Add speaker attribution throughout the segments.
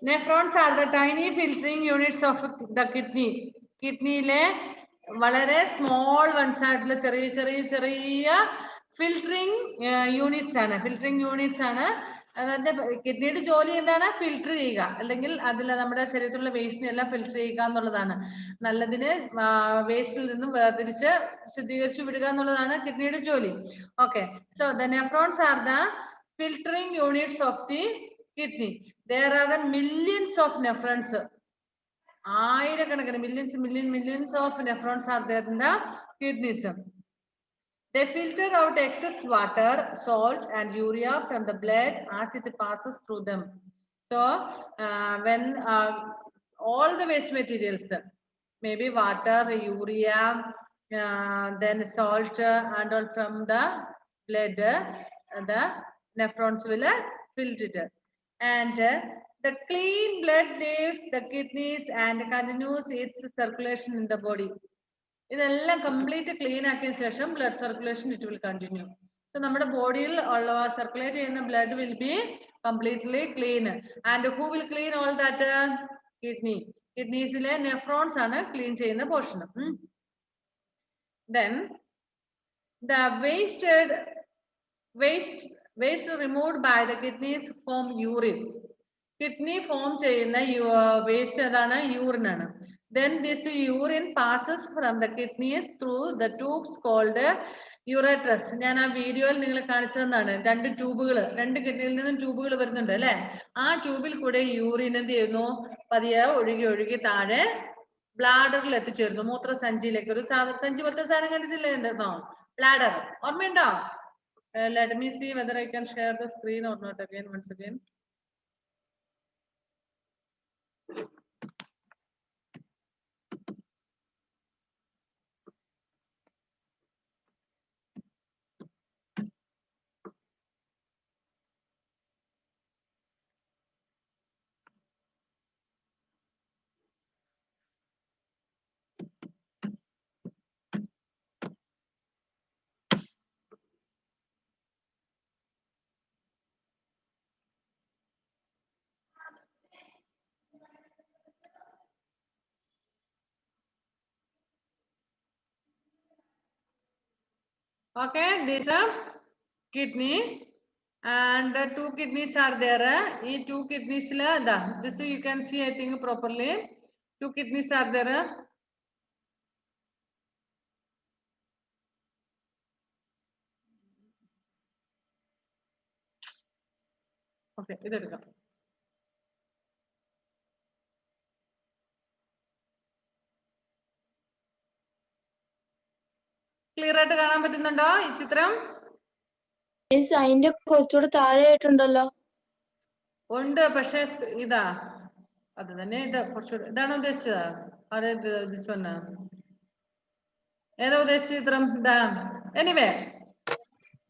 Speaker 1: Nephrons are the tiny filtering units of the kidney. കിഡ്നിയിലെ വളരെ small once ആയിട്ടുള്ള ചെറിയ ചെറിയ ചെറിയ ഫിൽറ്ററിങ് യൂണിറ്റ്സ് ആണ്. ഫിൽറ്ററിങ് യൂണിറ്റ്സ് ആണ്. അതായത് കിഡ്നിയുടെ ജോലി എന്താണ്? ഫിൽറ്റർ ചെയ്യുക, അല്ലെങ്കിൽ അതിൽ നമ്മുടെ ശരീരത്തിലുള്ള വേസ്റ്റിനെ എല്ലാം ഫിൽറ്റർ ചെയ്യുക എന്നുള്ളതാണ്. നല്ലതിന് വേസ്റ്റിൽ നിന്നും വേർതിരിച്ച് ശുദ്ധീകരിച്ചു വിടുക എന്നുള്ളതാണ് കിഡ്നിയുടെ ജോലി. Okay, so the nephrons are the filtering units of the kidney. There are millions of nephrons. ആയിരക്കണക്കിന് millions of nephrons are there in the kidneys. They filter out excess water, salt and urea from the blood as it passes through them. So when all the waste materials, maybe water, urea, then salt and all from the blood, the nephrons will filter it. And the clean blood leaves the kidneys and continues its circulation in the body. ഇതെല്ലാം complete clean ആക്കിയ ശേഷം blood circulation it will continue. So നമ്മുടെ ബോഡിയിൽ ഉള്ള circulate ചെയ്യുന്ന blood will be completely clean. And who will clean all that? Kidney. കിഡ്നീസിലെ nephrons ആണ് clean ചെയ്യുന്ന portion. Then the waste removed by the kidneys form urine. Kidney form ചെയ്യുന്ന waste ഏതാണ്? Urine ആണ്. Then this urine passes from the kidneys through the tubes called ureters. ഞാൻ ആ വീഡിയോയിൽ നിങ്ങൾ കാണിച്ചതെന്നാണ്. രണ്ട് ട്യൂബുകൾ, രണ്ട് കിഡ്നിയിൽ നിന്നും ട്യൂബുകൾ വരുന്നുണ്ട് അല്ലെ? ആ ട്യൂബിൽ കൂടെ യൂറിൻ എന്ത് ചെയ്യുന്നു? പതിയെ ഒഴുകി ഒഴുകി താഴെ ബ്ലാഡറിൽ എത്തിച്ചേരുന്നു, മൂത്രസഞ്ചിയിലേക്ക്. ഒരു സഞ്ചി പോലത്തെ സാധനം കണ്ടിട്ടില്ലേണ്ടോ? ബ്ലാഡർ ഓർമ്മയുണ്ടോ? Let me see whether I can share the screen or not again, once again. Okay, these are kidney and two kidneys are there. ഈ two kidneys la this you can see, I think properly. Two kidneys are there. Okay, ഇതെടുക്കാം. Clear ആയിട്ട് കാണാൻ പറ്റുന്നുണ്ടോ ഈ ചിത്രം?
Speaker 2: അതിന്റെ കുറച്ചുകൂടെ താഴെയായിട്ടുണ്ടല്ലോ.
Speaker 1: ഉണ്ട്, പക്ഷേ ഇതാ അത് തന്നെ. ഇത് കുറച്ചുകൂടെ ഇതാണ് ഉദ്ദേശിച്ചത്? അതായത് ഏതാ ഉദ്ദേശിച്ച ചിത്രം? ഇതാ. എനിവേ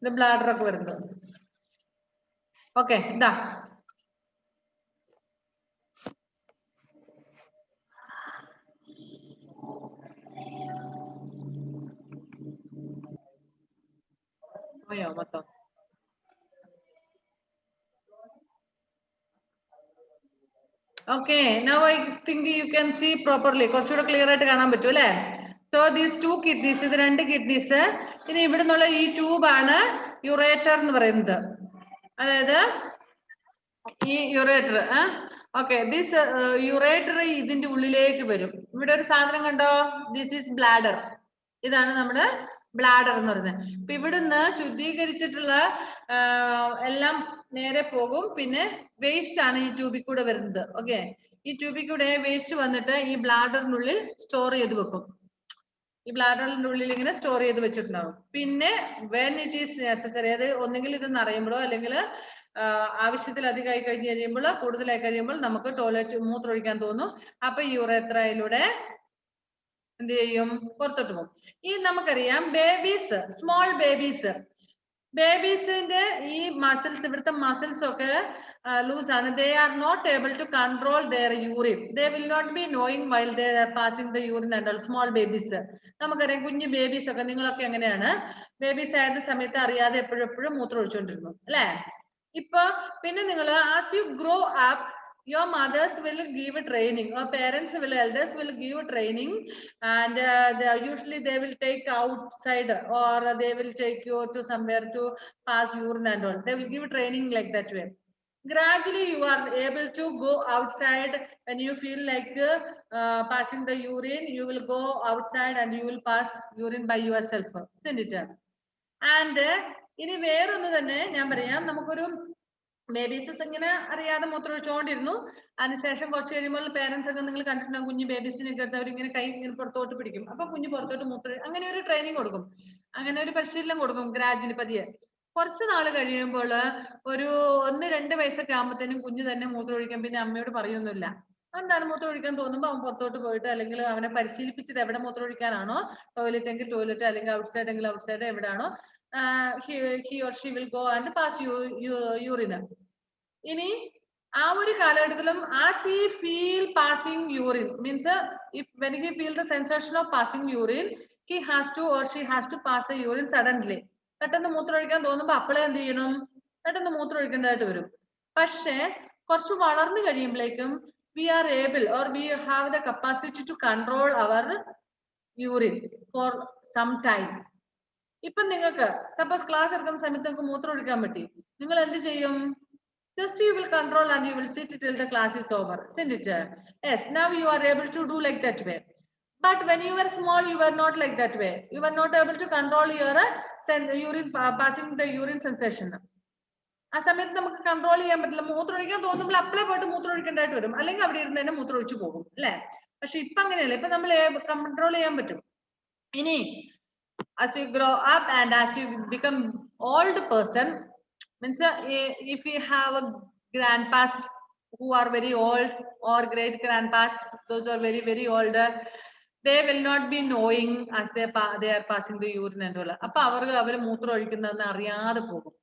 Speaker 1: ഇത് ബ്ലാഡർ ഒക്കെ വരുന്നത്. ഓക്കെ, ഇതാ. പോയോ മൊത്തം? Okay, now I think you can see properly. കുറച്ചുകൂടെ ക്ലിയർ ആയിട്ട് കാണാൻ പറ്റും അല്ലേ? So these two kidneys, ഇത് രണ്ട് കിഡ്നീസ്. ഇനി ഇവിടെ നിന്നുള്ള ഈ ട്യൂബ് ആണ് യുറേറ്റർ എന്ന് പറയുന്നത്. അതായത് ഈ യുറേറ്റർ. ഓക്കെ, ദിസ് യുറേറ്റർ ഇതിന്റെ ഉള്ളിലേക്ക് വരും. ഇവിടെ ഒരു സാധനം കണ്ടോ? This is bladder. ഇതാണ് നമ്മുടെ ബ്ലാഡർ എന്ന് പറയുന്നത്. ഇപ്പൊ ഇവിടുന്ന് ശുദ്ധീകരിച്ചിട്ടുള്ള എല്ലാം നേരെ പോകും. പിന്നെ വേസ്റ്റ് ആണ് ഈ ട്യൂബിൽ കൂടെ വരുന്നത്. ഓക്കെ, ഈ ട്യൂബിൽ കൂടെ വേസ്റ്റ് വന്നിട്ട് ഈ ബ്ലാഡറിനുള്ളിൽ സ്റ്റോർ ചെയ്ത് വെക്കും. ഈ ബ്ലാഡറിന്റെ ഉള്ളിൽ ഇങ്ങനെ സ്റ്റോർ ചെയ്ത് വെച്ചിട്ടുണ്ടാവും. പിന്നെ വെൻ ഇറ്റ് ഈസ് നെസസറി, അത് ഒന്നെങ്കിൽ ഇത് നിറയുമ്പോഴോ അല്ലെങ്കിൽ ആവശ്യത്തിലധികമായി കഴിഞ്ഞ് കഴിയുമ്പോൾ, കൂടുതലായി കഴിയുമ്പോൾ നമുക്ക് ടോയ്ലറ്റ് മൂത്രമൊഴിക്കാൻ തോന്നും. അപ്പൊ യൂറേത്രയിലൂടെ എന്ത് ചെയ്യും? പുറത്തോട്ട് പോകും. ഈ നമുക്കറിയാം ബേബീസ്, സ്മോൾ ബേബീസിന്റെ ഈ മസിൽസ്, ഇവിടുത്തെ മസിൽസ് ഒക്കെ ലൂസ് ആണ്. They are not able to control their urine. They will not be knowing while they are passing the urine and all. Small babies നമുക്കറിയാം, കുഞ്ഞു ബേബീസ് ഒക്കെ. നിങ്ങളൊക്കെ എങ്ങനെയാണ്? ബേബീസ് ആയിരുന്ന സമയത്ത് അറിയാതെ എപ്പോഴും മൂത്രം ഒഴിച്ചുകൊണ്ടിരുന്നു അല്ലെ? ഇപ്പൊ പിന്നെ നിങ്ങൾ as you grow up, your mothers will give a training, or parents will, elders will give training, and usually they will take outside, or they will take you to somewhere to pass urine and all. They will give training like that way. Gradually you are able to go outside when you feel like passing the urine. You will go outside and you will pass urine by yourself, isn't it? And ഇനി വേറൊന്ന് തന്നെ ഞാൻ പറയാം. നമുക്കൊരു ബേബീസസ് ഇങ്ങനെ അറിയാതെ മൂത്രമൊഴിച്ചുകൊണ്ടിരുന്നു. അതിനുശേഷം കുറച്ച് കഴിയുമ്പോൾ പേരൻസ് ഒക്കെ നിങ്ങൾ കണ്ടിട്ടുണ്ടാകും, കുഞ്ഞു ബേബീസിനൊക്കെ എടുത്ത് അവരിങ്ങനെ കൈ ഇങ്ങനെ പുറത്തോട്ട് പിടിക്കും. അപ്പൊ കുഞ്ഞ് പുറത്തോട്ട് അങ്ങനെ ഒരു ട്രെയിനിങ് കൊടുക്കും, അങ്ങനെ ഒരു പരിശീലനം കൊടുക്കും ഗ്രാജുവലി പതിയെ. കുറച്ച് നാൾ കഴിയുമ്പോൾ ഒരു 1-2 വയസ്സൊക്കെ ആകുമ്പോഴത്തേനും കുഞ്ഞ് തന്നെ മൂത്രമൊഴിക്കാൻ പിന്നെ അമ്മയോട് പറയൊന്നുമില്ല. എന്താണ് മൂത്രമൊഴിക്കാൻ തോന്നുമ്പോൾ അവൻ പുറത്തോട്ട് പോയിട്ട്, അല്ലെങ്കിൽ അവനെ പരിശീലിപ്പിച്ചത് എവിടെ മൂത്രമൊഴിക്കാനാണോ, ടോയ്ലറ്റ് എങ്കിൽ ടോയ്ലറ്റ്, അല്ലെങ്കിൽ ഔട്ട്സൈഡ് എങ്കിൽ ഔട്ട്സൈഡ്, എവിടെയാണോ he or she will go and pass urine. ഇനി ആ ഒരു കാലഘട്ടത്തിലും as he feel passing urine means if when he feel the sensation of passing urine, he has to or she has to pass the urine suddenly. പെട്ടെന്ന് മൂത്രമൊഴിക്കാൻ തോന്നുമ്പോൾ അപ്പോഴേ എന്ത് ചെയ്യണം, പെട്ടെന്ന് മൂത്രമൊഴിക്കേണ്ടതായിട്ട് വരും. പക്ഷേ കുറച്ച് വളർന്നു കഴിയുമ്പോഴേക്കും we are able or we have the capacity to control our urine for some time. ഇപ്പൊ നിങ്ങൾക്ക് സപ്പോസ് ക്ലാസ് എടുക്കുന്ന സമയത്ത് നിങ്ങൾക്ക് മൂത്രം ഒഴിക്കാൻ പറ്റി, നിങ്ങൾ എന്ത് ചെയ്യും? Just you will control and you will sit till the class is over, isn't it? Yes, now you are able to do like that way. But when you were small, you were not like that way. You were not able to control your urine passing the urine sensation. ആ സമയത്ത് നമുക്ക് control ചെയ്യാൻ പറ്റില്ല. മൂത്രം ഒഴിക്കാൻ തോന്നുമ്പോൾ അപ്പളേ പോയിട്ട് മൂത്രം ഒഴിക്കേണ്ടതായിട്ട് വരും, അല്ലെങ്കിൽ അവിടെ ഇരുന്ന് തന്നെ മൂത്രം ഒഴിച്ചു പോകും, അല്ലെ? പക്ഷെ ഇപ്പൊ അങ്ങനെയല്ല, ഇപ്പൊ നമ്മൾ കൺട്രോൾ ചെയ്യാൻ പറ്റും. ഇനി as you grow up and as you become old person, means if you have a grandpas who are very old or great grandpas, those are very very older, they will not be knowing as they are passing the urine and all. അപ്പൊ അവർ മൂത്രം ഒഴിക്കുന്നതെന്ന് അറിയാതെ പോകും.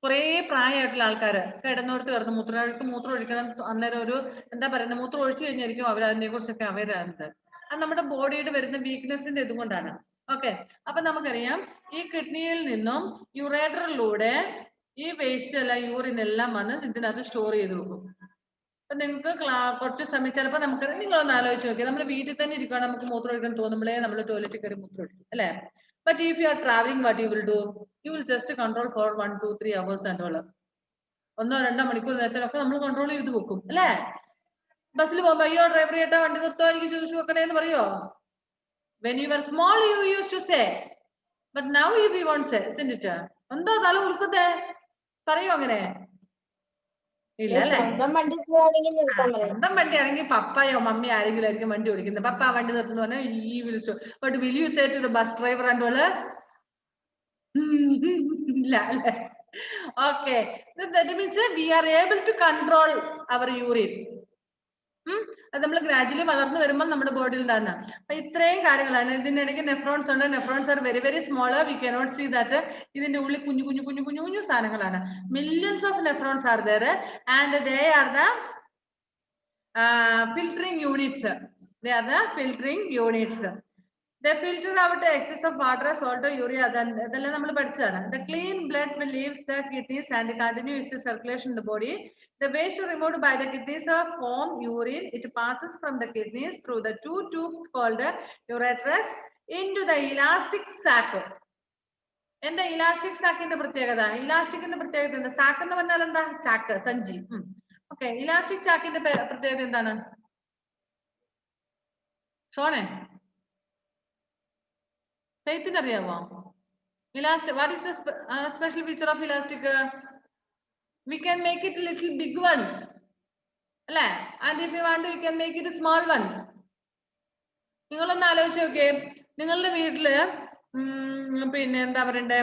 Speaker 1: കുറെ പ്രായമായിട്ടുള്ള ആൾക്കാര് കിടന്ന് മൂത്രം ഒഴിക്കണം, അന്നേരം ഒരു എന്താ പറയുന്നത്, മൂത്രം ഒഴിച്ചു കഴിഞ്ഞായിരിക്കും അവർ അതിനെ കുറിച്ചൊക്കെ അവരാകുന്നത്. അത് നമ്മുടെ ബോഡിയുടെ വരുന്ന വീക്ക്നെസിന്റെ ഇതുകൊണ്ടാണ്. ഓക്കെ, അപ്പൊ നമുക്കറിയാം ഈ കിഡ്നിയിൽ നിന്നും യുറേറ്ററിലൂടെ ഈ വേസ്റ്റ് എല്ലാം യൂറിൻ എല്ലാം വന്ന് ഇതിനകത്ത് സ്റ്റോർ ചെയ്ത് വെക്കും. അപ്പൊ നിങ്ങൾക്ക് കുറച്ച് സമയം ചിലപ്പോൾ നമുക്ക്, നിങ്ങളൊന്ന് ആലോചിച്ച് നോക്കിയാൽ നമ്മൾ വീട്ടിൽ തന്നെ ഇരിക്കുകയാണ്, നമുക്ക് മൂത്രം ഒഴിക്കാൻ തോന്നുമ്പോഴേ നമ്മൾ ടോയ്ലറ്റിൽ കയറി മൂത്രം ഒഴിക്കും, അല്ലെ? But if you are traveling, what you will do? You will just control for 1, 2, 3 hours and all. 1-2 മണിക്കൂർ നേരത്തിനൊക്കെ നമ്മൾ കൺട്രോൾ ചെയ്ത് വെക്കും, അല്ലെ? ബസ്സിൽ പോകുമ്പോ അയ്യോ ഡ്രൈവർ ചേട്ടാ വണ്ടി നിർത്തോ, എനിക്ക് ശുശ്രൂഷ വെക്കണേ എന്ന് പറയോ? When you were small, you used to say, but now we won't say, isn't it? എന്താ തല ഉൽക്കത്തെ പറയോ അങ്ങനെ? ഇല്ല അല്ലേ?
Speaker 2: സ്വന്തം
Speaker 1: വണ്ടി ആണെങ്കിൽ പപ്പായോ മമ്മിയോ ആരെങ്കിലും ആയിരിക്കും വണ്ടി ഓടിക്കുന്നത്. പപ്പ വണ്ടി നിർത്തുന്ന പറഞ്ഞാൽ but will you say to the bus driver and all? ഇല്ല അല്ലേ? Okay, so that means we are able to control our urine. അത് നമ്മൾ ഗ്രാജുവലി വളർന്നു വരുമ്പോൾ നമ്മുടെ ബോഡിയിൽ ഉണ്ടാകുന്ന. അപ്പൊ ഇത്രയും കാര്യങ്ങളാണ്. ഇതിനിടയ്ക്ക് നെഫ്രോൺസ് ഉണ്ട്. Nephrons are very very small, we cannot see that. ഇതിന്റെ ഉള്ളിൽ കുഞ്ഞു കുഞ്ഞു കുഞ്ഞു കുഞ്ഞു കുഞ്ഞു സാധനങ്ങളാണ്. Millions of nephrons are there and they are the filtering units. They are the filtering units. They filter out the excess of water, salt, urea. ഇതെല്ലാം നമ്മൾ പഠിച്ചതാണ്. The clean blood will leave the kidneys and continue its circulation in the body. The waste removed by the kidneys form urine. It passes from the kidneys through the 2 tubes called ureters into the elastic sac. എന്താ elastic സാക്കിന്റെ പ്രത്യേകത? ഇലാസ്റ്റിക്കിന്റെ പ്രത്യേകത എന്താ? Sac എന്ന് പറഞ്ഞാൽ എന്താ? ചാക്ക്, സഞ്ചി. Okay, elastic ചാക്കിന്റെ പ്രത്യേകത എന്താണ്? ഷോണേ, ഫെയ്ത്തിന് അറിയാമോ? Elastic, what is the special feature of elastic? We can make it a little big one, അല്ലേ? And if you want, we can make it a small one. നിങ്ങളൊന്ന് ആലോചിച്ച് നോക്കിയേ, നിങ്ങളുടെ വീട്ടില് പിന്നെ എന്താ പറയണ്ടേ,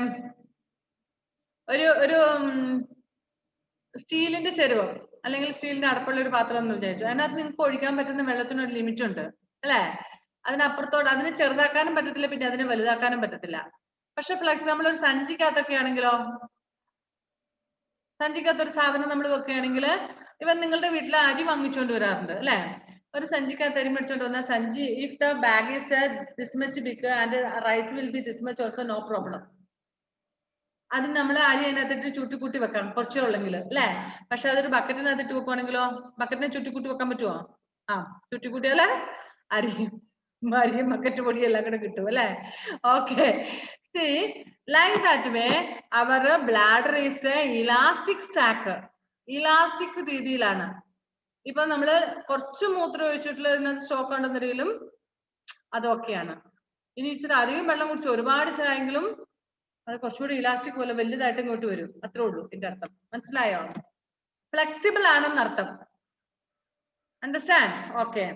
Speaker 1: ഒരു സ്റ്റീലിന്റെ ചെരുവോ അല്ലെങ്കിൽ സ്റ്റീലിന്റെ അടപ്പുള്ള ഒരു പാത്രം എന്ന് വിചാരിച്ചു. അതിനകത്ത് നിങ്ങൾക്ക് ഒഴിക്കാൻ പറ്റുന്ന വെള്ളത്തിന് ഒരു ലിമിറ്റ് ഉണ്ട്, അല്ലെ? അതിനപ്പുറത്തോട്ട് അതിനെ ചെറുതാക്കാനും പറ്റത്തില്ല, പിന്നെ അതിനെ വലുതാക്കാനും പറ്റത്തില്ല. പക്ഷെ ഫ്ലക്സ് നമ്മളൊരു സഞ്ചിക്കകത്തൊക്കെ ആണെങ്കിലോ, സഞ്ചിക്കകത്ത് ഒരു സാധനം നമ്മൾ വെക്കുകയാണെങ്കിൽ, ഇവൻ നിങ്ങളുടെ വീട്ടിൽ അരി വാങ്ങിച്ചുകൊണ്ട് വരാറുണ്ട്, അല്ലെ? ഒരു സഞ്ചിക്കകത്ത് അരി മേടിച്ചോണ്ട് വന്ന സഞ്ചി, if the bag is this much big and rice will be this much also, no problem. അതിന് നമ്മൾ അരി അതിനകത്തിട്ട് ചുട്ടിക്കൂട്ടി വെക്കാം, കുറച്ചേ ഉള്ളെങ്കിൽ അല്ലെ. പക്ഷെ അതൊരു ബക്കറ്റിനകത്തിട്ട് വെക്കുവാണെങ്കിലോ, ബക്കറ്റിനെ ചുട്ടിക്കൂട്ടി വെക്കാൻ പറ്റുമോ? ആ, ചുട്ടിക്കൂട്ടിയാല് അരിയും ബക്കറ്റ് പൊടിയും എല്ലാം കൂടെ കിട്ടും അല്ലെ. Okay, see like that way our bladder is a elastic sac. Elastic രീതിയിലാണ്. ഇപ്പൊ നമ്മള് കുറച്ച് മൂത്രം ഒഴിച്ചിട്ടുള്ള സ്റ്റോക്ക് ഉണ്ടെന്നെങ്കിലും അതൊക്കെയാണ്. ഇനി ഇച്ചിരി അധികം വെള്ളം കുടിച്ച് ഒരുപാട് ചായെങ്കിലും അത് കുറച്ചുകൂടി ഇലാസ്റ്റിക് പോലെ വലുതായിട്ട് ഇങ്ങോട്ട് വരും. അത്രേ ഉള്ളൂ ഇതിന്റെ അർത്ഥം. മനസ്സിലായോ? ഫ്ലെക്സിബിൾ ആണെന്ന് അർത്ഥം. Understand? Okay.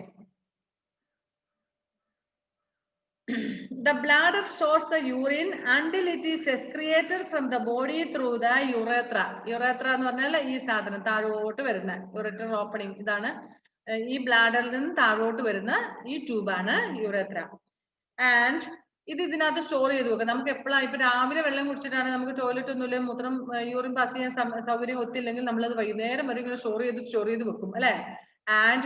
Speaker 1: The bladder stores the urine until it is excreted from the body through the urethra. Urethra എന്ന് പറഞ്ഞാൽ ഈ സാധനം താഴോട്ട് വരുന്ന ureter opening. ഇതാണ് ഈ ബ്ലാഡറിൽ നിന്ന് താഴോട്ട് വരുന്ന ഈ ട്യൂബാണ് യുറേത്ര. ആൻഡ് ഇത് ഇതിനകത്ത് സ്റ്റോർ ചെയ്ത് വെക്കാം. നമുക്ക് എപ്പോഴാണ് ഇപ്പൊ രാവിലെ വെള്ളം കുടിച്ചിട്ടാണ് നമുക്ക് ടോയ്ലറ്റ് ഒന്നുമില്ല, മൂത്രം യൂറിൻ പാസ് ചെയ്യാൻ സൗകര്യം ഒത്തില്ലെങ്കിൽ നമ്മളത് വൈകുന്നേരം വരെ ഇങ്ങനെ സ്റ്റോർ ചെയ്ത് വെക്കും അല്ലെ. And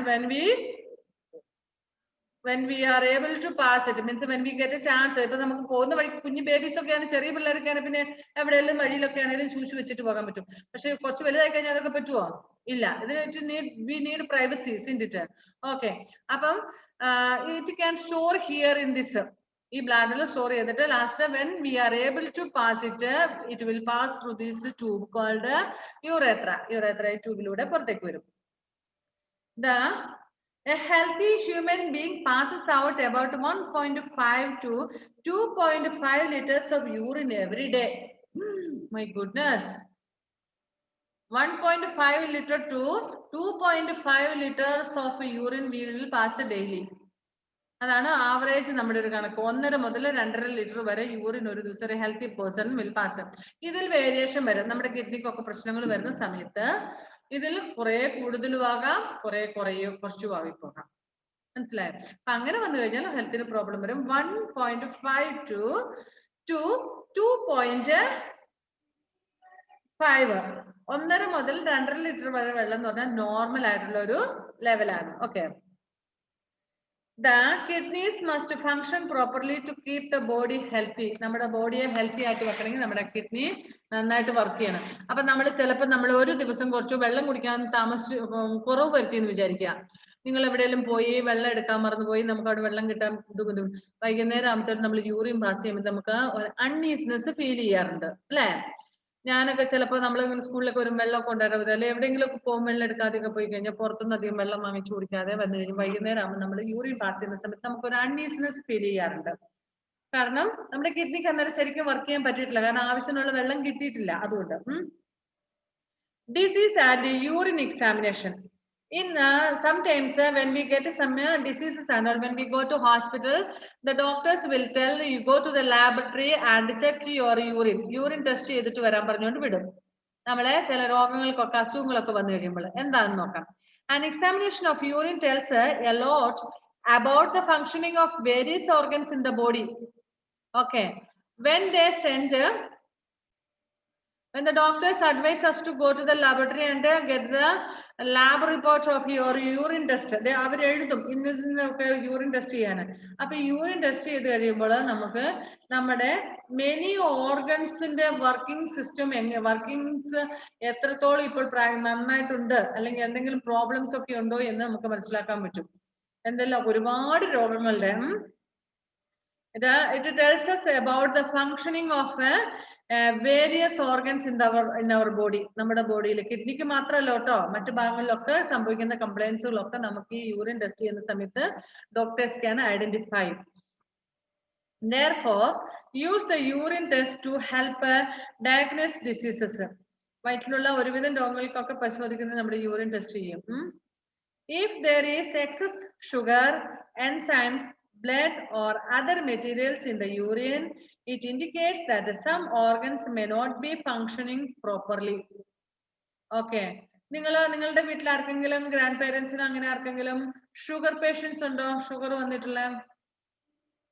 Speaker 1: when we are able to pass it, means when we get a chance, ഇപ്പൊ നമുക്ക് പോകുന്ന വഴി കുഞ്ഞു ബേബീസ് ഒക്കെയാണ്, ചെറിയ പിള്ളേരൊക്കെയാണ്, പിന്നെ എവിടെയെങ്കിലും വഴിയിലൊക്കെ ആണെങ്കിലും ശൂശു വെച്ചിട്ട് പോകാൻ പറ്റും. പക്ഷെ കുറച്ച് വലുതായി കഴിഞ്ഞാൽ അതൊക്കെ പറ്റുമോ? ഇല്ല. ഇതിന് we need privacy, isn't it? Okay. അപ്പം it can store here in this. ഈ ബ്ലാഡറിൽ സ്റ്റോർ ചെയ്തിട്ട് last when we are able to pass it, it will pass through this tube called urethra. urethra ട്യൂബിലൂടെ പുറത്തേക്ക് വരും. A healthy human being passes out about 1.5 to 2.5 liters of urine every day. My goodness. 1.5 liter to 2.5 liters of urine we will pass daily. അതാണ് average നമ്മുടെ ഒരു കണക്ക്. 1.5 മുതൽ 2.5 litre വരെ urine ഒരു ദിവസം ഒരു ഹെൽത്തി പേഴ്സൺ വിൽ പാസ്. ഇതിൽ വേരിയേഷൻ വരും. നമ്മുടെ കിഡ്നിക്കൊക്കെ പ്രശ്നങ്ങൾ വരുന്ന സമയത്ത് ഇതിൽ കുറെ കൂടുതലും ആകാം, കുറച്ചു ആവിപ്പോകാം. മനസ്സിലായോ? അപ്പൊ അങ്ങനെ വന്നു കഴിഞ്ഞാൽ ഹെൽത്തിന് പ്രോബ്ലം വരും. 1.5 to 2.5. 1.5 മുതൽ 2.5 ലിറ്റർ വരെ വെള്ളം എന്ന് പറഞ്ഞാൽ നോർമൽ ആയിട്ടുള്ള ഒരു ലെവലാണ്. Okay. The kidneys must function properly to keep the body healthy. നമ്മുടെ ബോഡിയെ ഹെൽത്തി ആയിട്ട് വെക്കണമെങ്കിൽ നമ്മുടെ കിഡ്നി നന്നായിട്ട് വർക്ക് ചെയ്യണം. അപ്പൊ ചിലപ്പോൾ നമ്മൾ ഒരു ദിവസം കുറച്ച് വെള്ളം കുടിക്കാൻ കുറവ് വരുത്തിയെന്ന് വിചാരിക്കുക. നിങ്ങൾ എവിടെയെങ്കിലും പോയി വെള്ളം എടുക്കാൻ മറന്നുപോയി, നമുക്ക് അവിടെ വെള്ളം കിട്ടാൻ ബുദ്ധിമുട്ടും, വൈകുന്നേരം ആകുമ്പോഴത്തേക്കും നമ്മൾ യൂറിൻ പാസ് ചെയ്യുമ്പോൾ നമുക്ക് ഒരു അൺഈസിനെസ് ഫീൽ ചെയ്യാറുണ്ട് അല്ലെ. ഞാനൊക്കെ ചിലപ്പോൾ നമ്മൾ സ്കൂളിലൊക്കെ ഒരു വെള്ളമൊക്കെ ഉണ്ടായിരുന്നു, അല്ലെങ്കിൽ എവിടെയെങ്കിലും ഒക്കെ പോകുമ്പോൾ വെള്ളം എടുക്കാതെയൊക്കെ പോയി കഴിഞ്ഞാൽ പുറത്തുനിന്ന് അധികം വെള്ളം വാങ്ങിച്ചു കുടിക്കാതെ വന്നു കഴിഞ്ഞാൽ വൈകുന്നേരം ആകുമ്പോൾ നമ്മൾ യൂറിൻ പാസ് ചെയ്യുന്ന സമയത്ത് നമുക്ക് ഒരു അൺഈസിനെസ് ഫീൽ ചെയ്യാറുണ്ട്. കാരണം നമ്മുടെ കിഡ്നിക്ക് അന്നേരം ശരിക്കും വർക്ക് ചെയ്യാൻ പറ്റിയിട്ടില്ല, കാരണം ആവശ്യമുള്ള വെള്ളം കിട്ടിയിട്ടില്ല. അതുകൊണ്ട് disease and urine examination. In sometimes when we get some diseases and when we go to hospital, the doctors will tell you go to the laboratory and check your urine test ചെയ്തിട്ട് വരാൻ പറഞ്ഞുകൊണ്ട് വിടും നമ്മളെ. ചില രോഗങ്ങൾക്കൊക്കെ അസുഖങ്ങളൊക്കെ വന്നു കഴിയുമ്പോൾ എന്താണെന്ന് നോക്കാം. An examination of urine tells a lot about the functioning of various organs in the body. Okay. When the doctors advise us to go to the laboratory and get the lab report of your urine test, അവർ എഴുതും ഇന്നൊക്കെ urine test ചെയ്യാൻ. അപ്പൊ urine test ചെയ്ത് കഴിയുമ്പോൾ നമുക്ക് നമ്മുടെ many ഓർഗൻസിന്റെ workings എത്രത്തോളം ഇപ്പോൾ നന്നായിട്ടുണ്ട്, അല്ലെങ്കിൽ എന്തെങ്കിലും പ്രോബ്ലംസ് ഒക്കെ ഉണ്ടോ എന്ന് നമുക്ക് മനസ്സിലാക്കാൻ പറ്റും. എന്തെല്ലാം ഒരുപാട് രോഗങ്ങളുടെ it tells us about the functioning of various organs in our body. നമ്മുടെ ബോഡിയിൽ കിഡ്നിക്ക് മാത്രമല്ല കേട്ടോ, മറ്റു ഭാഗങ്ങളിലൊക്കെ സംഭവിക്കുന്ന കംപ്ലൈൻസുകളൊക്കെ നമുക്ക് ഈ യൂറിൻ ടെസ്റ്റ് ചെയ്യുന്ന സമയത്ത് doctors can identify. Therefore, use the urine test to help diagnose diseases. വയറ്റിലുള്ള ഒരുവിധം രോഗങ്ങൾക്കൊക്കെ പരിശോധിക്കുന്നത് നമ്മുടെ യൂറിൻ ടെസ്റ്റ് ചെയ്യും. If there is excess sugar, enzymes, blood or other materials in the urine, it indicates that some organs may not be functioning properly. Okay. നിങ്ങളുടെ വീട്ടിൽ ആർക്കെങ്കിലും grand പേരൻസിന് അങ്ങനെ ആർക്കെങ്കിലും sugar patients ഉണ്ടോ? ഷുഗർ വന്നിട്ടുള്ള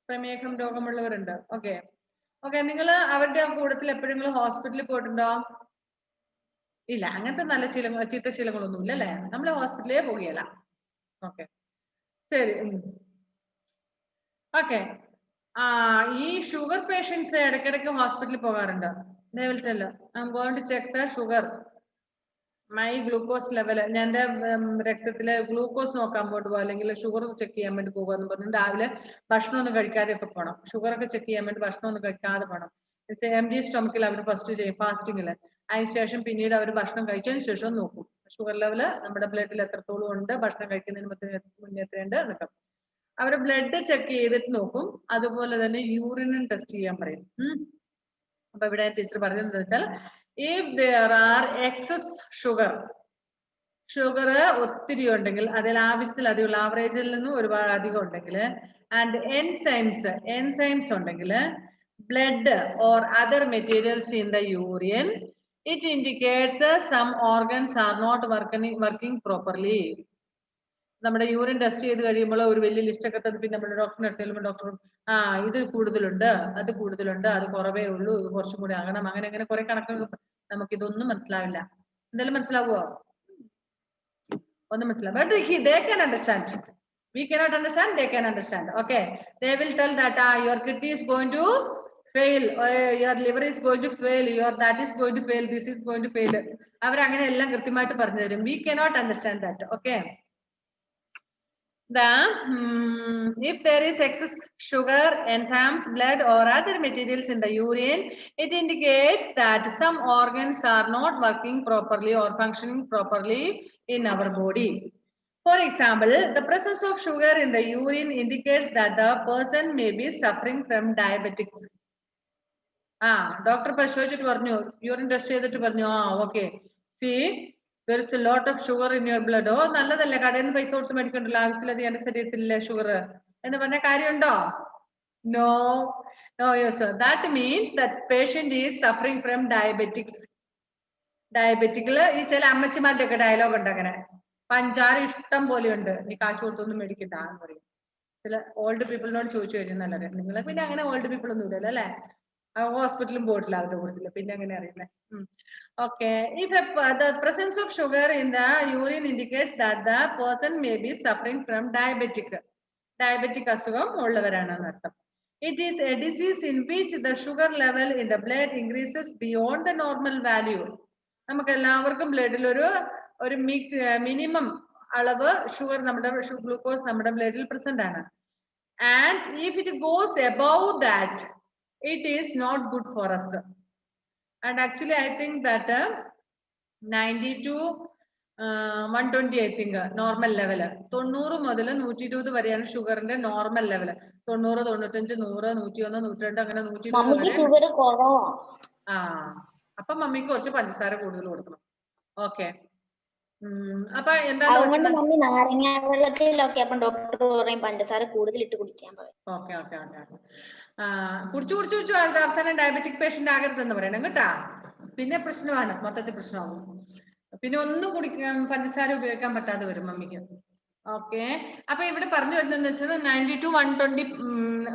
Speaker 1: പ്രമേഹം രോഗമുള്ളവരുണ്ട്. ഓക്കെ. നിങ്ങൾ അവരുടെ കൂട്ടത്തിൽ എപ്പോഴെങ്കിലും ഹോസ്പിറ്റലിൽ പോയിട്ടുണ്ടോ? ഇല്ല. അങ്ങനത്തെ നല്ല ചീത്ത ശീലങ്ങളൊന്നും ഇല്ല അല്ലെ. നമ്മൾ ഹോസ്പിറ്റലിലേ പോകുകയല്ല. ഓക്കെ, ശരി. ഓക്കെ. ഈ ഷുഗർ പേഷ്യൻസ് ഇടയ്ക്കിടയ്ക്ക് ഹോസ്പിറ്റലിൽ പോകാറുണ്ട്. They will tell. I'm going to check the sugar. My glucose level. ഞാൻ എൻ്റെ രക്തത്തിലെ ഗ്ലൂക്കോസ് നോക്കാൻ പോയിട്ട് പോകുക, അല്ലെങ്കിൽ ഷുഗർ ചെക്ക് ചെയ്യാൻ വേണ്ടി പോകുക എന്ന് പറഞ്ഞു രാവിലെ ഭക്ഷണം ഒന്നും കഴിക്കാതെ ഒക്കെ പോകണം. ഷുഗർ ഒക്കെ ചെക്ക് ചെയ്യാൻ വേണ്ടി ഭക്ഷണം ഒന്നും കഴിക്കാതെ പോകണം. എംപ്റ്റി സ്റ്റൊമക്കിൽ അവർ ഫസ്റ്റ് ചെയ്യും ഫാസ്റ്റിങ്ങിൽ. അതിനുശേഷം പിന്നീട് അവർ ഭക്ഷണം കഴിച്ചതിന് ശേഷം നോക്കും ഷുഗർ ലെവല് നമ്മുടെ ബ്ലഡിൽ എത്രത്തോളം ഉണ്ട്, ഭക്ഷണം കഴിക്കുന്നതിന് മുന്നേ എത്രയുണ്ട് എന്നൊക്കെ. അവർ ബ്ലഡ് ചെക്ക് ചെയ്തിട്ട് നോക്കും. അതുപോലെ തന്നെ യൂറിനും ടെസ്റ്റ് ചെയ്യാൻ പറയും. അപ്പൊ ഇവിടെ ടീച്ചർ പറഞ്ഞതെന്ന് വെച്ചാൽ if there are excess sugar ഒത്തിരി ഉണ്ടെങ്കിൽ, അതിൽ ആവശ്യത്തിലധികം ആവറേജിൽ നിന്നും ഒരുപാട് അധികം ഉണ്ടെങ്കിൽ, ആൻഡ് enzymes ഉണ്ടെങ്കിൽ, blood or other materials in the urine, it indicates some organs are not working properly. നമ്മുടെ യൂറിൻ ടെസ്റ്റ് ചെയ്ത് കഴിയുമ്പോൾ ഒരു വലിയ ലിസ്റ്റ് ഒക്കെ തന്നു. പിന്നെ നമ്മുടെ ഡോക്ടറിനെ എടുത്ത് ഡോക്ടർ ഇത് കൂടുതലുണ്ട്, അത് കൂടുതലുണ്ട്, അത് കുറവേ ഉള്ളൂ, ഇത് കുറച്ചും കൂടി ആകണം, അങ്ങനെ കുറെ കണക്കുകൾ. നമുക്ക് ഇതൊന്നും മനസ്സിലാവില്ല. എന്തായാലും മനസ്സിലാവുമോ? ഒന്നും മനസ്സിലാവും. But they can understand. We cannot understand, they can understand. Okay, they will tell that your kidney is going to fail, or your liver is going to fail, your that is going to fail, this is going to fail. അവർ അങ്ങനെ എല്ലാം കൃത്യമായിട്ട് പറഞ്ഞു തരും. We cannot understand that. Okay. If there is excess sugar, enzymes, blood or other materials in the urine, it indicates that some organs are not working properly or functioning properly in our body. For example, the presence of sugar in the urine indicates that the person may be suffering from diabetics. Doctor പരിശോധിച്ചിട്ട് പറഞ്ഞു, urine test ചെയ്തിട്ട് പറഞ്ഞു, okay, see, there is a lot of sugar in your blood. നല്ലതല്ലേ, കടയിൽ നിന്ന് പൈസ കൊടുത്ത് മേടിക്കണ്ടല്ലോ, ആവശ്യമില്ലാതെ എന്റെ ശരീരത്തിലെ ഷുഗർ എന്ന് പറഞ്ഞ കാര്യമുണ്ടോ? No, yes sir. That means that patient is suffering from diabetics. ഡയബറ്റിക്കില് ഈ ചില അമ്മച്ചിമാരുടെ ഒക്കെ ഡയലോഗ് ഉണ്ട്, അങ്ങനെ പഞ്ചാര ഇഷ്ടം പോലെയുണ്ട്, നീ കാശ് കൊടുത്തൊന്നും മേടിക്കണ്ട എന്ന് പറയും. ചില ഓൾഡ് പീപ്പിളിനോട് ചോദിച്ചു കഴിഞ്ഞാൽ നല്ലത്. നിങ്ങൾ പിന്നെ അങ്ങനെ ഓൾഡ് പീപ്പിൾ ഒന്നും ഇല്ലല്ലോ അല്ലെ, ഹോസ്പിറ്റലും പോയിട്ടില്ല അവരുടെ കൂട്ടത്തില്, പിന്നെ എങ്ങനെ അറിയില്ലേ? Okay, if the presence of sugar in the urine indicates that the person may be suffering from diabetic അസുഖം ഉള്ളവരാണെന്ന് അർത്ഥം. It is a disease in which the sugar level in the blood increases beyond the normal value. നമുക്ക് എല്ലാവർക്കും ബ്ലഡിൽ ഒരു minimum അളവ് sugar, നമ്മുടെ glucose നമ്മുടെ ബ്ലഡിൽ പ്രസന്റ് ആണ്. And if it goes above that, it is not good for us. And actually I think that 90 to 120 I think normal level. 90 മുതൽ 120 വരെയാണ് ഷുഗറിന്റെ നോർമൽ ലെവൽ. 90, 95, 100, 101, 102 അങ്ങനെ 120. അപ്പൊ മമ്മിക്ക് കുറച്ച് പഞ്ചസാര കൂടുതൽ കൊടുക്കണം. ഓക്കെ, അപ്പൊ എന്താണ് മമ്മി നാരങ്ങ വെള്ളത്തിലൊക്കെ അപ്പം ഡോക്ടർ പറയും പഞ്ചസാര കൂടുതൽ ഇട്ട് കുടിക്കാൻ പറയും. ഓക്കെ ഓക്കെ ഓക്കെ, കുടിച്ചു അവസാനം ഡയബറ്റിക് പേഷ്യന്റ് ആകരുതെന്ന് പറയണം കേട്ടാ, പിന്നെ പ്രശ്നമാണ്, മൊത്തത്തിൽ പ്രശ്നമാകും. പിന്നെ ഒന്നും കുടിക്കാൻ പഞ്ചസാര ഉപയോഗിക്കാൻ പറ്റാതെ വരും മമ്മിക്ക്. ഓക്കെ, അപ്പൊ ഇവിടെ പറഞ്ഞു വരുന്നതെന്ന് വെച്ചാൽ 90 to 120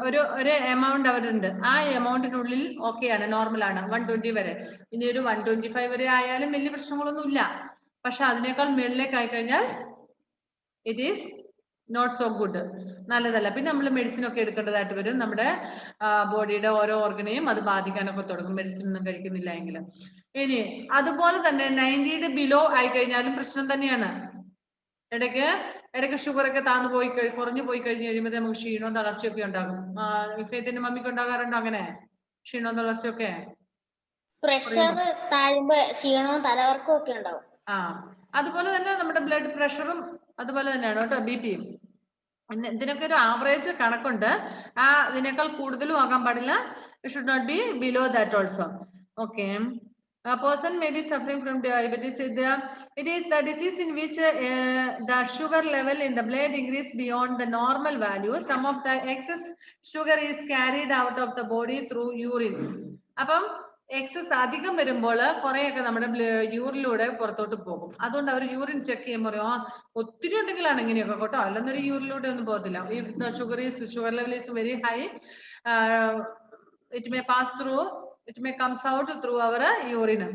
Speaker 1: ഒരു എമൗണ്ട് അവരുണ്ട്. ആ എമൗണ്ടിനുള്ളിൽ ഓക്കെയാണ്, നോർമലാണ് 120 വരെ. ഇനി ഒരു 125 വരെ ആയാലും വലിയ പ്രശ്നങ്ങളൊന്നും ഇല്ല. പക്ഷെ അതിനേക്കാൾ മുകളിലേക്ക് ആയി കഴിഞ്ഞാൽ it is not so good, നല്ലതല്ല. പിന്നെ നമ്മൾ മെഡിസിൻ ഒക്കെ എടുക്കേണ്ടതായിട്ട് വരും. നമ്മുടെ ബോഡിയുടെ ഓരോ ഓർഗനെയും അത് ബാധിക്കാനൊക്കെ തുടങ്ങും മെഡിസിൻ ഒന്നും കഴിക്കുന്നില്ല എങ്കിൽ. ഇനി അതുപോലെ തന്നെ 90 ബിലോ ആയി കഴിഞ്ഞാലും പ്രശ്നം തന്നെയാണ്. ഇടയ്ക്ക് ഷുഗർ ഒക്കെ കുറഞ്ഞു പോയി കഴിഞ്ഞ് കഴിയുമ്പോൾ നമുക്ക് ക്ഷീണവും തളർച്ചയൊക്കെ ഉണ്ടാകും. ഇഫയത്തിന്റെ മമ്മിക്ക് ഉണ്ടാകാറുണ്ടോ അങ്ങനെ ക്ഷീണവും തളർച്ചയൊക്കെ?
Speaker 2: പ്രഷർ താഴുമ്പോ ക്ഷീണവും തലകറക്കവും ഒക്കെ ഉണ്ടാവും.
Speaker 1: അതുപോലെ തന്നെ നമ്മുടെ ബ്ലഡ് പ്രഷറും അതുപോലെ തന്നെയാണ് കേട്ടോ, ബിപിയും. ഇതിനൊക്കെ ഒരു ആവറേജ് കണക്കുണ്ട്. ഇതിനേക്കാൾ കൂടുതലും ആകാൻ പാടില്ല. It should not be below that also. Okay, a person may be suffering from diabetes. It is the disease in which the sugar level in the blood increases beyond the normal value. Some of the excess sugar is carried out of the body through urine. അപ്പം excess അധികം വരുമ്പോൾ കുറെയൊക്കെ നമ്മുടെ യൂറിനിലൂടെ പുറത്തോട്ട് പോകും. അതുകൊണ്ട് അവർ urine check ചെയ്യുമ്പോൾ പറയും ഒത്തിരി ഉണ്ടെങ്കിലാണ് ഇങ്ങനെയൊക്കെ കേട്ടോ, അല്ലെന്നൊരു യൂറിനിലൂടെ ഒന്നും പോകത്തില്ല. If the sugar level is very high, it may pass through, it may comes out through our urine.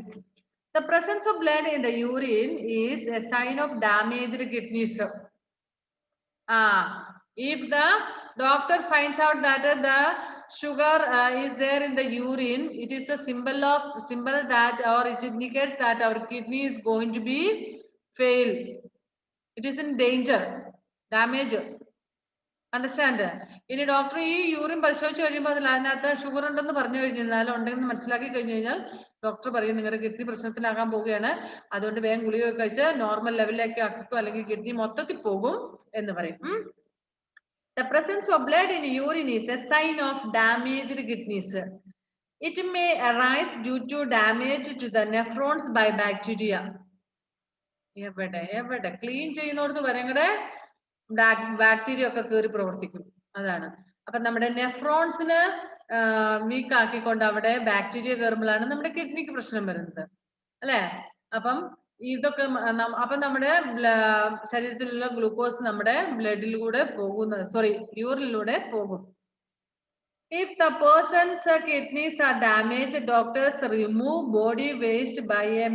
Speaker 1: The presence of blood in the urine is a sign of damaged kidneys. If the doctor finds out that the sugar is there in the urine, it is the symbol that, or it indicates that our kidney is going to be failed. It is in danger, damage. Understand? ഇനി doctor ഈ urine പരിശോധിച്ച് കഴിയുമ്പോൾ അതിനകത്ത് sugar ഉണ്ടെന്ന് പറഞ്ഞു കഴിഞ്ഞാൽ ഉണ്ടെന്ന് മനസ്സിലാക്കി കഴിഞ്ഞു കഴിഞ്ഞാൽ ഡോക്ടർ പറയും നിങ്ങളുടെ കിഡ്നി പ്രശ്നത്തിലാകാൻ പോവുകയാണ്, അതുകൊണ്ട് വേഗം ഗുളിക കഴിച്ച് നോർമൽ ലെവലിലേക്ക് ആക്കും, അല്ലെങ്കിൽ കിഡ്നി മൊത്തത്തിൽ പോകും എന്ന് പറയും. The presence of blood in urine is a sign of damaged kidneys. It may arise due to damage to the nephrons by bacteria. എവിടെ ക്ലീൻ ചെയ്യുന്നോടത്ത് വരങ്ങടെ ബാക്ടീരിയ ഒക്കെ കയറി പ്രവർത്തിക്കും. അതാണ്. അപ്പൊ നമ്മുടെ നെഫ്രോൺസിന് വീക്ക് ആക്കിക്കൊണ്ട് അവിടെ ബാക്ടീരിയ കയറുമ്പോഴാണ് നമ്മുടെ കിഡ്നിക്ക് പ്രശ്നം വരുന്നത്, അല്ലെ? അപ്പം ഇതൊക്കെ അപ്പൊ നമ്മുടെ ശരീരത്തിലുള്ള ഗ്ലൂക്കോസ് നമ്മുടെ ബ്ലഡിലൂടെ യൂറിനിലൂടെ പോകും. If the person's kidneys are damaged, doctors remove body waste by a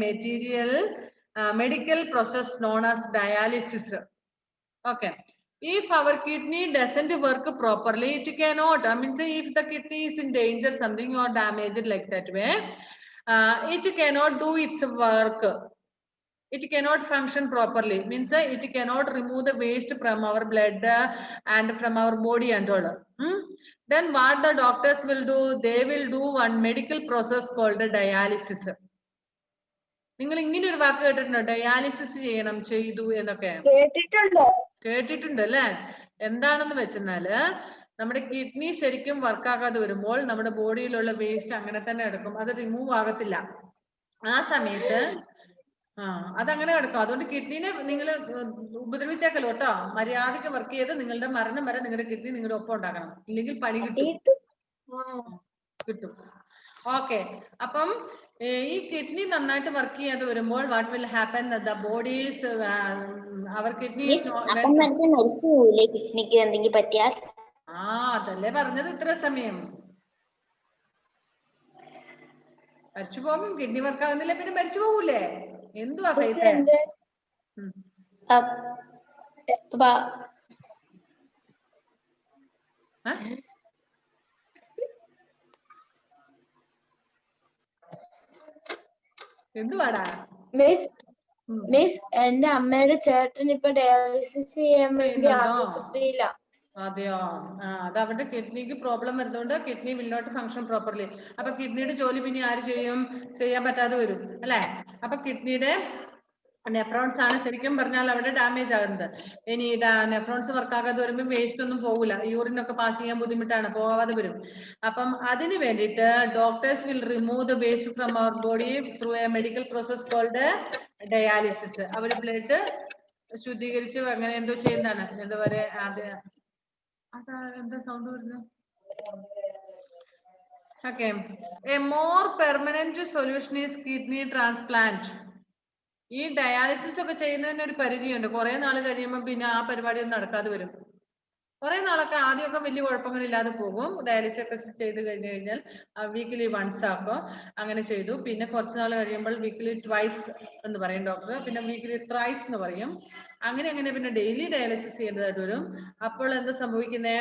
Speaker 1: medical process known as dialysis. Okay. If our kidney doesn't work properly, it cannot. I mean, say if the kidney is in danger, something or damaged like that way, it cannot do its work. It cannot function properly. Means it cannot remove the waste from our blood and from our body and all. Then what the doctors will do? They will do one medical process called dialysis. നിങ്ങൾ ഇങ്ങനെ ഒരു വാക്ക് കേട്ടിട്ടുണ്ടോ? Dialysis ചെയ്യണം, ചെയ്തു എന്നൊക്കെ കേട്ടിട്ടുണ്ട് അല്ലെ? എന്താണെന്ന് വെച്ചെന്നാല് നമ്മുടെ കിഡ്നി ശരിക്കും വർക്കാകാതെ വരുമ്പോൾ നമ്മുടെ ബോഡിയിലുള്ള വേസ്റ്റ് അങ്ങനെ തന്നെ എടുക്കും, അത് റിമൂവ് ആകത്തില്ല. ആ സമയത്ത് അതങ്ങനെ കിടക്കും. അതുകൊണ്ട് കിഡ്നിനെ നിങ്ങൾ ഉപദ്രവിച്ചേക്കല്ലോ കേട്ടോ. മര്യാദക്ക് വർക്ക് ചെയ്ത് നിങ്ങളുടെ മരണം വരെ നിങ്ങളുടെ കിഡ്നി നിങ്ങളുടെ ഒപ്പം ഉണ്ടാക്കണം, ഇല്ലെങ്കിൽ പണി കിട്ടും. ഓക്കെ. അപ്പം ഈ കിഡ്നി നന്നായിട്ട് വർക്ക് ചെയ്യാതെ വരുമ്പോൾ what will happen? The bodies our kidney അതല്ലേ പറഞ്ഞത് ഇത്ര സമയം. മരിച്ചു പോകും. കിഡ്നി വർക്ക് ആകുന്നില്ല പിന്നെ മരിച്ചു പോകൂലേ? എന്തുവാ എന്തുവാടാ?
Speaker 3: മിസ് എന്റെ അമ്മയുടെ ചേട്ടൻ ഇപ്പൊ ഡയാലിസിസ് ചെയ്യാൻ വേണ്ടി ആശുപത്രിയില്ല.
Speaker 1: അതെയോ? അത് അവരുടെ കിഡ്നിക്ക് പ്രോബ്ലം വരുന്നതുകൊണ്ട് kidney will not function properly. അപ്പൊ കിഡ്നിയുടെ ജോലി പിന്നെ ആര് ചെയ്യും? ചെയ്യാൻ പറ്റാതെ വരും അല്ലെ? അപ്പൊ കിഡ്നിയുടെ നെഫ്രോൺസ് ആണ് ശരിക്കും പറഞ്ഞാൽ അവിടെ ഡാമേജ് ആകുന്നത്. ഇനി നെഫ്രോൺസ് വർക്ക് ആകാതെ വരുമ്പോൾ വേസ്റ്റ് ഒന്നും പോകില്ല, യൂറിനൊക്കെ പാസ് ചെയ്യാൻ ബുദ്ധിമുട്ടാണ്, പോകാതെ വരും. അപ്പം അതിന് വേണ്ടിയിട്ട് doctors will remove the waste from our body through a medical process called dialysis. അവര് ബ്ലഡ് ശുദ്ധീകരിച്ച് അങ്ങനെ എന്തോ ചെയ്യുന്നതാണ്. എന്താ പറയാ, എന്താ സൗണ്ട് വരുന്നത്? Okay. A more permanent solution is kidney transplant. ഈ ഡയാലിസിസ് ഒക്കെ ചെയ്യുന്നതിന് ഒരു പരിധിയുണ്ട്. കുറെ നാൾ കഴിയുമ്പോൾ പിന്നെ ആ പരിപാടി ഒന്നും നടക്കാതെ വരും. കുറെ നാളൊക്കെ ആദ്യമൊക്കെ വലിയ കുഴപ്പങ്ങളില്ലാതെ പോകും. ഡയാലിസിസ് ഒക്കെ ചെയ്ത് കഴിഞ്ഞു കഴിഞ്ഞാൽ വീക്കിലി വൺസ് ആക്കോ അങ്ങനെ ചെയ്തു. പിന്നെ കുറച്ച് നാൾ കഴിയുമ്പോൾ വീക്കിലി ട്വൈസ് എന്ന് പറയും ഡോക്ടർ, പിന്നെ വീക്കിലി ത്രൈസ് എന്ന് പറയും. അങ്ങനെ പിന്നെ ഡെയിലി ഡയാലിസിസ് ചെയ്യേണ്ടതായിട്ട് വരും. അപ്പോൾ എന്താ സംഭവിക്കുന്നേ?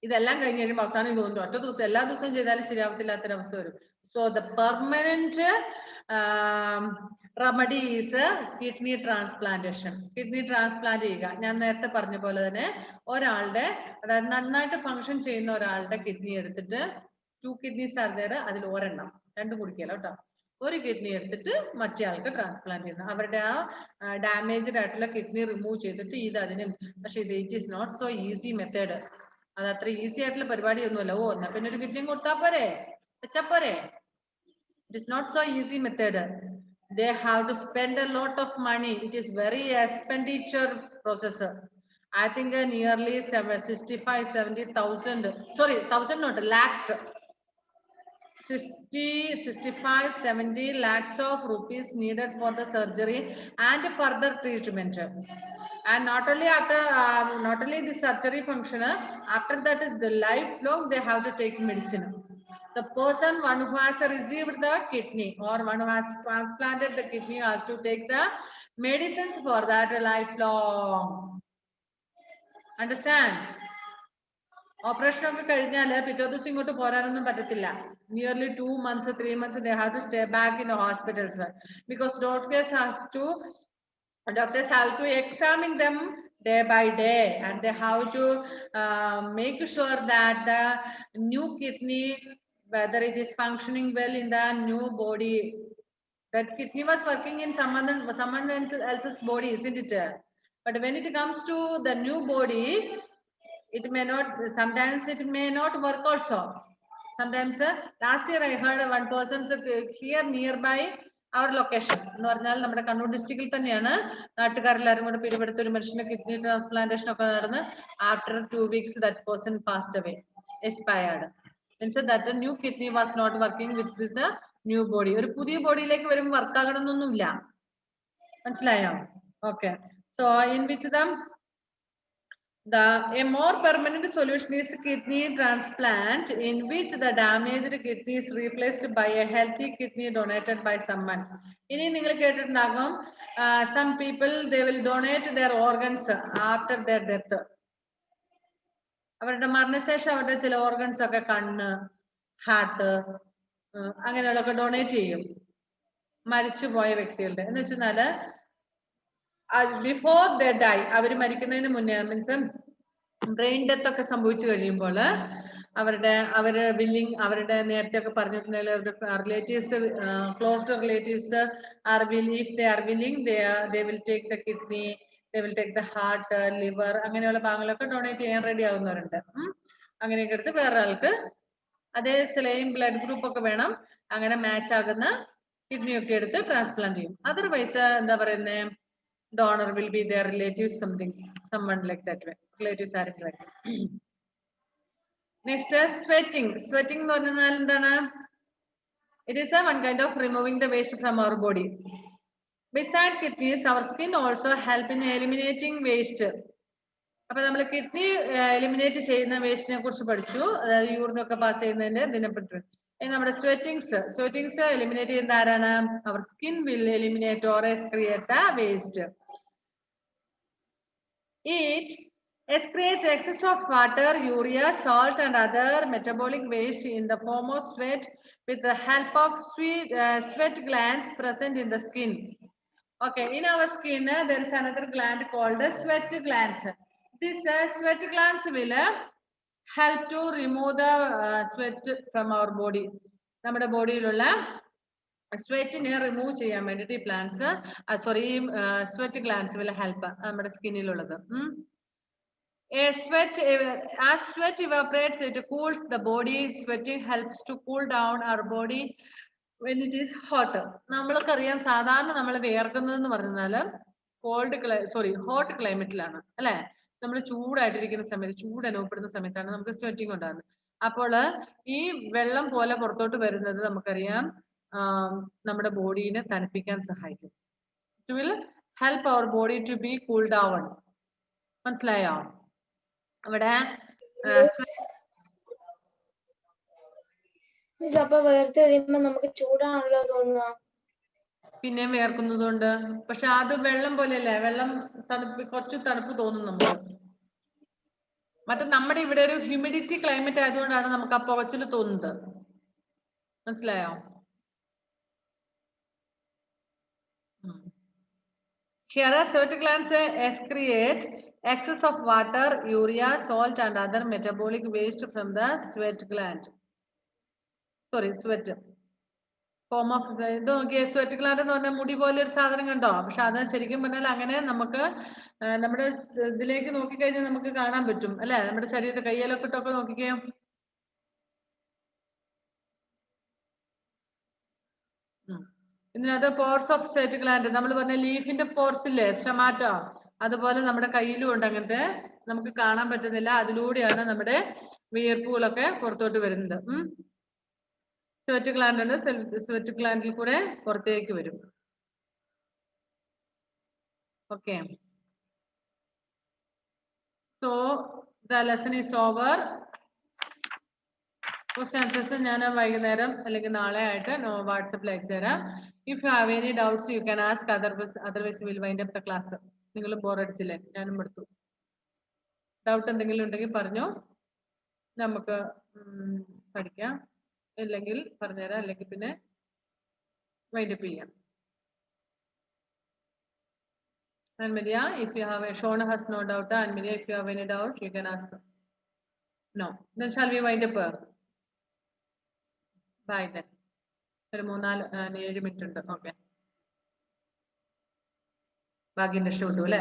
Speaker 1: ഇതെല്ലാം കഴിഞ്ഞ് കഴിയുമ്പോൾ അവസാനം തോന്നുന്നു ഒറ്റ ദിവസം എല്ലാ ദിവസവും ചെയ്താലും ശരിയാവത്തില്ലാത്തൊരവസ്ഥ വരും. So the permanent remedy is kidney transplantation. Kidney transplant ചെയ്യുക. ഞാൻ നേരത്തെ പറഞ്ഞ പോലെ തന്നെ ഒരാളുടെ, അതായത് നന്നായിട്ട് ഫങ്ഷൻ ചെയ്യുന്ന ഒരാളുടെ കിഡ്നി എടുത്തിട്ട് 2 കിഡ്നീസ് ആർ ദേർ, അതിൽ ഒരെണ്ണം, 2 കുടിക്കല്ലോ കേട്ടോ, ഒരു കിഡ്നി എടുത്തിട്ട് മറ്റേ ആൾക്ക് ട്രാൻസ്പ്ലാന്റ് ചെയ്യുന്നത്. അവരുടെ ആ ഡാമേജ്ഡ് ആയിട്ടുള്ള കിഡ്നി റിമൂവ് ചെയ്തിട്ട് ഇത് അതിനും. പക്ഷെ ഇത് it is not so easy method. അത് അത്ര ഈസി ആയിട്ടുള്ള പരിപാടിയൊന്നുമല്ല. എന്നാ പിന്നെ ഒരു കിഡ്നി കൊടുത്താ പോരെ, വെച്ചാ പോരെ? It is not so easy method. They have to spend a lot of money. It is very expenditure process. I think nearly 65-70,000. Sorry, 1,000 not lakhs. 65-70 lakhs of rupees needed for the surgery and further treatment. And not only the surgery function, after that the lifelong they have to take medicine. The person, one who has received the kidney or one who has transplanted the kidney, has to take the medicines for that lifelong. Understand? Operation ഒക്കെ കഴിഞ്ഞാല് പിറ്റേ ദിവസം ഇങ്ങോട്ട് പോരാനൊന്നും പറ്റത്തില്ല. Nearly 2 months, 3 months they have to stay back in the hospitals because doctors have to examine them day by day, and they have to make sure that the new kidney, whether it is functioning well in the new body. That kidney was working in someone else's body, isn't it? But when it comes to the new body, it may not, sometimes it may not work also. Sometimes last year I heard one person's here nearby our location എന്ന് പറഞ്ഞാൽ നമ്മുടെ കണ്ണൂർ ഡിസ്ട്രിക്റ്റിൽ തന്നെയാണ്. നാട്ടുകാരെല്ലാരും കൂടെ പിരിവെടുത്ത് ഒരു മനുഷ്യന് kidney transplantation ഒക്കെ നടന്ന് after 2 weeks that person passed away, expired. Means that a new kidney was not working with this new body. ഒരു പുതിയ ബോഡിയിലേക്ക് വരുമ്പോൾ വർക്ക് ആകണമെന്നൊന്നുമില്ല. മനസ്സിലായോ? Okay. So in which a more permanent solution is kidney transplant, in which the damaged kidney is replaced by a healthy kidney donated by someone. ഇനി നിങ്ങൾ കേട്ടിട്ടുണ്ടാകും, some people they will donate their organs after their death. അവരുടെ മരണശേഷം അവരുടെ ചില organs ഒക്കെ കണ്ണ്, heart അങ്ങനെയുള്ളതൊക്കെ ഡൊണേറ്റ് ചെയ്യും മരിച്ചുപോയ വ്യക്തികളുടെ. എന്ന് വെച്ചാല് ബിഫോർ ദേ ഡൈ, അവർ മരിക്കുന്നതിന് മുന്നേ, മീൻസ് ബ്രെയിൻ ഡെത്ത് ഒക്കെ സംഭവിച്ചു കഴിയുമ്പോൾ അവരുടെ വില്ലിങ്, അവരുടെ നേരത്തെ ഒക്കെ പറഞ്ഞിട്ടുണ്ടെങ്കിൽ അവരുടെ relatives, closed relatives are willing, if they are willing they will take the kidney, they will take the heart, liver അങ്ങനെയുള്ള ഭാഗങ്ങളൊക്കെ ഡൊണേറ്റ് ചെയ്യാൻ റെഡി ആവുന്നവരുണ്ട്. അങ്ങനെയൊക്കെ എടുത്ത് വേറെ ആൾക്ക് അതേ സെയിം ബ്ലഡ് ഗ്രൂപ്പ് ഒക്കെ വേണം, അങ്ങനെ മാച്ച് ആകുന്ന കിഡ്നി ഒക്കെ എടുത്ത് ട്രാൻസ്പ്ലാന്റ് ചെയ്യും. അതർവൈസ് എന്താ പറയുന്നത്, donor will be their relatives, someone like that way, relatives are like. Next sweating. Sweating എന്ന് പറഞ്ഞാൽ എന്താണ്? It is one kind of removing the waste from our body. Besides kidneys, our skin also help in eliminating waste. അപ്പൊ നമ്മൾ kidney eliminate ചെയ്യുന്ന വേസ്റ്റിനെ കുറിച്ച് പഠിച്ചു, അതായത് യൂറിനൊക്കെ pass ചെയ്യുന്നതിന്റെ ഇതിനെപ്പറ്റി. നമ്മുടെ സ്വെറ്റിങ്സ് എലിമിനേറ്റ് ചെയ്യുന്ന ആരാണ്? അവർ skin will eliminate or excrete the waste. It excretes excess of water, urea, salt and other metabolic waste in the form of sweat with the help of sweat glands present in the skin. Okay, in our skin there is another gland called sweat glands. This sweat glands will help to remove the sweat from our body. നമ്മുടെ ബോഡിയിലുള്ള സ്വെറ്റിനെ remove ചെയ്യാൻ വേണ്ടിട്ട് ഈ plants sweat glance will help നമ്മുടെ സ്കിന്നിലുള്ളത്. As sweat evaporates, it cools the body. Sweating helps to cool down our body when it is hot. നമ്മൾക്കറിയാം സാധാരണ നമ്മൾ വിയർക്കുന്നതെന്ന് പറഞ്ഞാല് hot ക്ലൈമറ്റിലാണ് അല്ലെ. നമ്മൾ ചൂടായിട്ടിരിക്കുന്ന സമയത്ത്, ചൂട് അനുഭവപ്പെടുന്ന സമയത്താണ് നമുക്ക് സ്വെറ്റിംഗ് ഉണ്ടാകുന്നത്. അപ്പോൾ ഈ വെള്ളം പോലെ പുറത്തോട്ട് വരുന്നത് നമുക്കറിയാം നമ്മുടെ ബോഡീനെ തണുപ്പിക്കാൻ സഹായിക്കും. It will help our body to be cool down. മനസ്സിലായോ? അവിടെ
Speaker 3: അപ്പൊ വേർത്ത് കഴിയുമ്പോ നമുക്ക് ചൂടാണല്ലോ തോന്നുക.
Speaker 1: പിന്നെ വേർക്കുന്നതുകൊണ്ട്, പക്ഷെ അത് വെള്ളം പോലെയല്ലേ, വെള്ളം കുറച്ച് തണുപ്പ് തോന്നും നമുക്ക്. മറ്റേ നമ്മുടെ ഇവിടെ ഒരു ഹ്യൂമിഡിറ്റി ക്ലൈമറ്റ് ആയതുകൊണ്ടാണ് നമുക്ക് ആ പുകച്ചിൽ തോന്നുന്നത്. മനസ്സിലായോ? Here sweat glands excrete excess of water, urea, salt and other metabolic waste from the sweat gland. Sweat. Form of ഇത് നോക്കിയേ, സ്വെറ്റ് ഗ്ലാൻഡ് എന്ന് പറഞ്ഞാൽ മുടി പോലെ ഒരു സാധനം കണ്ടോ? പക്ഷെ അത് ശരിക്കും പറഞ്ഞാൽ അങ്ങനെ നമുക്ക് നമ്മുടെ ഇതിലേക്ക് നോക്കിക്കഴിഞ്ഞാൽ നമുക്ക് കാണാൻ പറ്റും അല്ലെ, നമ്മുടെ ശരീരത്തെ കയ്യിലൊക്കെ ഇട്ടൊക്കെ നോക്കിക്കേ. ഇതിനകത്ത് പോർസ് ഓഫ് സ്വെറ്റ് ഗ്ലാൻഡ് നമ്മൾ പറഞ്ഞ ലീഫിന്റെ പോർസ് ഇല്ലേ, ടൊമാറ്റോ, അതുപോലെ നമ്മുടെ കയ്യിലും ഉണ്ട് അങ്ങനത്തെ, നമുക്ക് കാണാൻ പറ്റുന്നില്ല. അതിലൂടെയാണ് നമ്മുടെ വിയർപ്പുകളൊക്കെ പുറത്തോട്ട് വരുന്നത്. സ്വെറ്റ് ഗ്ലാൻഡ് ഉണ്ട്, സ്വെറ്റ് ഗ്ലാൻഡിൽ കൂടെ പുറത്തേക്ക് വരും. Okay, so the lesson is over. Question answers ഞാൻ വൈകുന്നേരം അല്ലെങ്കിൽ നാളെ ആയിട്ട് വാട്സപ്പിൽ അയച്ചു തരാം. If you have any doubts you can ask, otherwise will wind up the class. നിങ്ങൾ ബോറടിച്ചില്ലേ? ഞാനും എടുത്തു. ഡൗട്ട് എന്തെങ്കിലും ഉണ്ടെങ്കിൽ പറഞ്ഞോ. നമുക്ക് പഠിക്കാം. ഇല്ലെങ്കിൽ പറഞ്ഞുതരാം, അല്ലെങ്കിൽ പിന്നെ വൈൻഡപ്പ് ചെയ്യാം. Anmelia, if you have Shona has no doubt, Anmelia, if you have any doubt, you can ask. No. Then shall we wind up? Bye then. 3-4 minutes. Okay. ബാക്കി രക്ഷപ്പെട്ടു അല്ലേ?